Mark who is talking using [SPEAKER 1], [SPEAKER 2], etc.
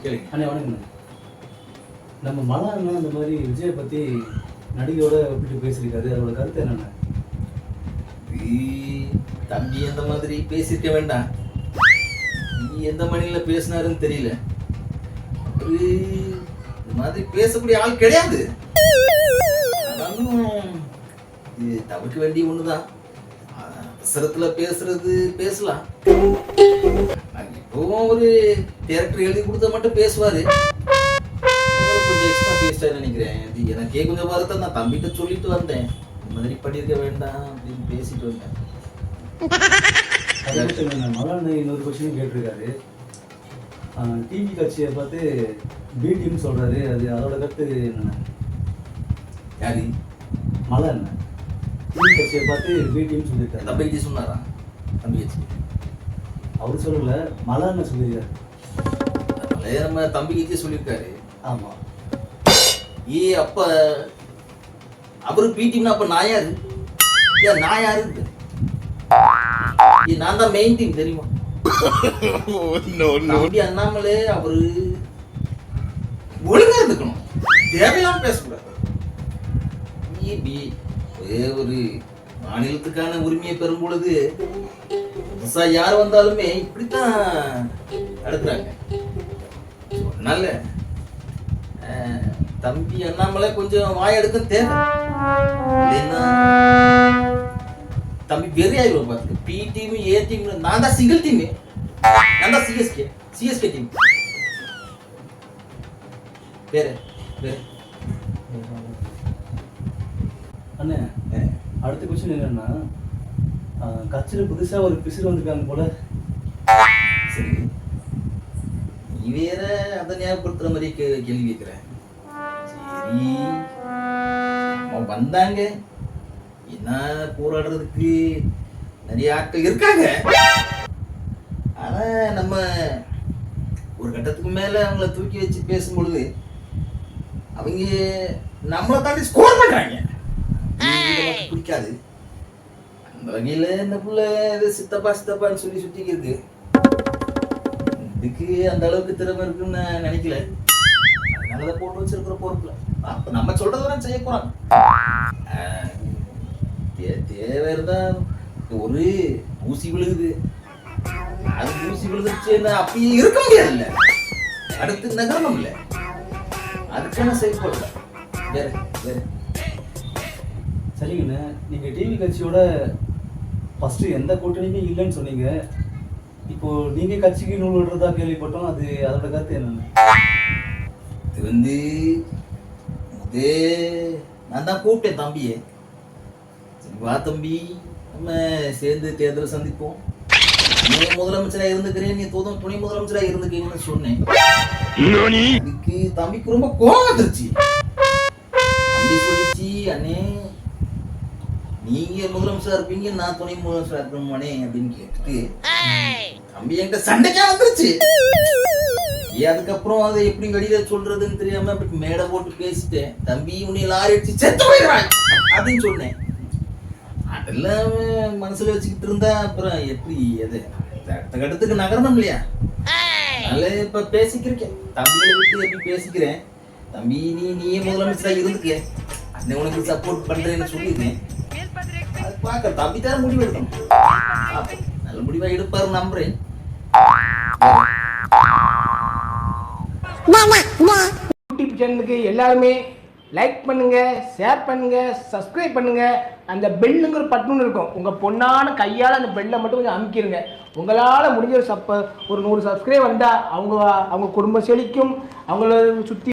[SPEAKER 1] அண்ணே வணக்கண்ணே. நம்ம மலா அண்ணன் அந்த மாதிரி விஜயை பற்றி நடிகையோட ஒப்பிட்டு பேசியிருக்காரு, அதோட கருத்து என்னென்ன?
[SPEAKER 2] தம்பி எந்த மாதிரி பேசியிருக்க வேண்டாம். நீ எந்த மணியில் பேசினாருன்னு தெரியல. இந்த மாதிரி பேசக்கூடிய ஆள் கிடையாது. இது தவிர்க்க வேண்டிய ஒண்ணுதான். அவசரத்துல பேசுறது பேசலாம். இப்பவும் ஒரு டேரக்டர் எழுதி கொடுத்த மட்டும் பேசுவாரு. கொஞ்சம் எக்ஸ்ட்ரா பேசிட்டாரு நினைக்கிறேன். இது எனக்கே கொஞ்சம் வருத்தம். நான் தம்பிகிட்ட சொல்லிட்டு வந்தேன், இந்த மாதிரி பண்ணிருக்க வேண்டாம் அப்படின்னு பேசிட்டு வந்தேன்.
[SPEAKER 1] மலான இன்னொரு கொஸ்டினும் கேட்டிருக்காரு. டிவி காட்சியை பார்த்து பி டீம் சொல்றாரு, அது அதோட கருத்து என்னென்ன?
[SPEAKER 2] யாரு?
[SPEAKER 1] மலா என்ன டிவி காட்சியை பார்த்து பி டீம் சொல்லியிருக்காரு.
[SPEAKER 2] தம்பி சொன்னாரா? தம்பி
[SPEAKER 1] அவர் சொல்லல, மலான்னு சொல்லியிருக்காரு.
[SPEAKER 2] நம்ம தம்பிக்கு சொல்லியிருக்காரு.
[SPEAKER 1] ஆமா.
[SPEAKER 2] அப்ப அவரு பி டீம்னா அப்ப நான் யாரு? நான் யாரு? நான் தான் மெயின் டீம், தெரியுமா? தம்பி அண்ணாமலே அவரு ஒழுங்கா இருந்துக்கணும், தேவையில்லாம பேசக்கூடாது. ஒரு மாநிலத்துக்கான உரிமையை பெறும் பொழுது புதுசா யார் வந்தாலுமே இப்படித்தான் நடத்துறாங்க. அதனால தம்பி அண்ணாமலை கொஞ்சம் வாயெடுக்க தேவை. இல்லைன்னா தம்பி வெறி ஆயிடும். பார்த்துக்க, பி டீம் ஏ டீம், நான் தான் சிங்கிள் டீம். நான் தான் சிஎஸ்கே டீம். வேற
[SPEAKER 1] அண்ணே, அடுத்த கொஸ்டின் என்னன்னா, கட்சியில் புதுசா ஒரு பிசிறு வந்திருக்காங்க போல.
[SPEAKER 2] சரி, நீ வேற அதை ஞாபகப்படுத்துற மாதிரி கேள்வி கேட்கிறேன். சரி, வந்தாங்க, என்ன போராடுறதுக்கு நிறைய ஆட்கள் இருக்காங்க. ஆனா நம்ம ஒரு கட்டத்துக்கு மேல அவங்கள தூக்கி வச்சு பேசும்பொழுது அவங்க நம்மளை தாண்டி ஸ்கோர் பண்றாங்க. பிடிக்காது. அந்த வகையில இந்த புள்ள சித்தப்பான்னு சொல்லி சுத்திக்கு இருக்கு. இதுக்கு அந்த அளவுக்கு திறமை இருக்குன்னு நான் நினைக்கல. அதனால போட்டு வச்சிருக்கிற பொறுப்புல அப்ப நம்ம சொல்றதுதான் செய்ய போறாங்க. தேவை இருந்தா ஒரு ஊசி விழுகுது, அது ஊசி விழுந்துச்சுன்னா அப்படியே இருக்க முடியாதுல்ல, அடுத்து நகரணும் இல்ல, அதுக்கான செயல்படல. வேற
[SPEAKER 1] சரிங்கண்ணே, நீங்க டிவி கட்சியோட ஃபர்ஸ்ட் எந்த கூட்டணியுமே இல்லைன்னு சொன்னீங்க. இப்போ நீங்க கட்சிக்கு நூல் விடுறதா கேள்விப்பட்டோம், அது அதோட கருத்து என்னன்னு?
[SPEAKER 2] இது நான் தான் கூப்பிட்டேன் தம்பியே. வா தம்பி, நம்ம சேர்ந்து தேர்தலை சந்திப்போம். நீ முதலமைச்சராக இருந்துக்கிறேன், நீ துணை முதலமைச்சராக இருந்துக்கீங்கன்னு சொன்னேன். இதுக்கு தம்பிக்கு ரொம்ப கோவம் வந்துருச்சு. தம்பி சொல்லிச்சு, அண்ணே நீங்க முதலமைச்சரா இருப்பீங்க, நான் துணை முதலமைச்சரா இருக்கணுமானே அப்படின்னு கேட்டுட்டு தம்பி என்கிட்ட சண்டைக்கா வந்துருச்சு. அதுக்கப்புறம் அதை எப்படி வெளியில சொல்றதுன்னு தெரியாம அப்படி மேடை போட்டு பேசிட்டேன். தம்பி உன்னை லாரி அடிச்சு செத்து போயிடுறான் அப்படின்னு சொன்னேன். அதெல்லாம் மனசுல வச்சுக்கிட்டு இருந்தா அப்புறம் எப்படி எது அடுத்த கட்டத்துக்கு நகரணும் இல்லையா? அதனால இப்ப பேசிக்கிறேன், தம்பியை விட்டு எப்படி பேசிக்கிறேன். தம்பி நீயே முதலமைச்சரா இருந்துக்க, அண்ணன் உனக்கு சப்போர்ட் பண்றேன்னு சொல்லியிருக்கேன். அது பார்க்க தம்பி தான் முடிவு எடுக்கணும். நல்ல முடிவா எடுப்பாரு நம்புறேன்.
[SPEAKER 3] யூடியூப் சேனலுக்கு எல்லாருமே லைக் பண்ணுங்க, ஷேர் பண்ணுங்க, சப்ஸ்கிரைப் பண்ணுங்க. அந்த பெல்லுங்கிற பட்டன் இருக்கும், உங்க பொண்ணான கையால் அந்த பெல்லை மட்டும் கொஞ்சம் அமுக்கிடுங்க. உங்களால் முடிஞ்ச ஒரு 100 சப்ஸ்கிரைப் வந்தால் அவங்க குடும்பம் செழிக்கும். அவங்கள சுற்றி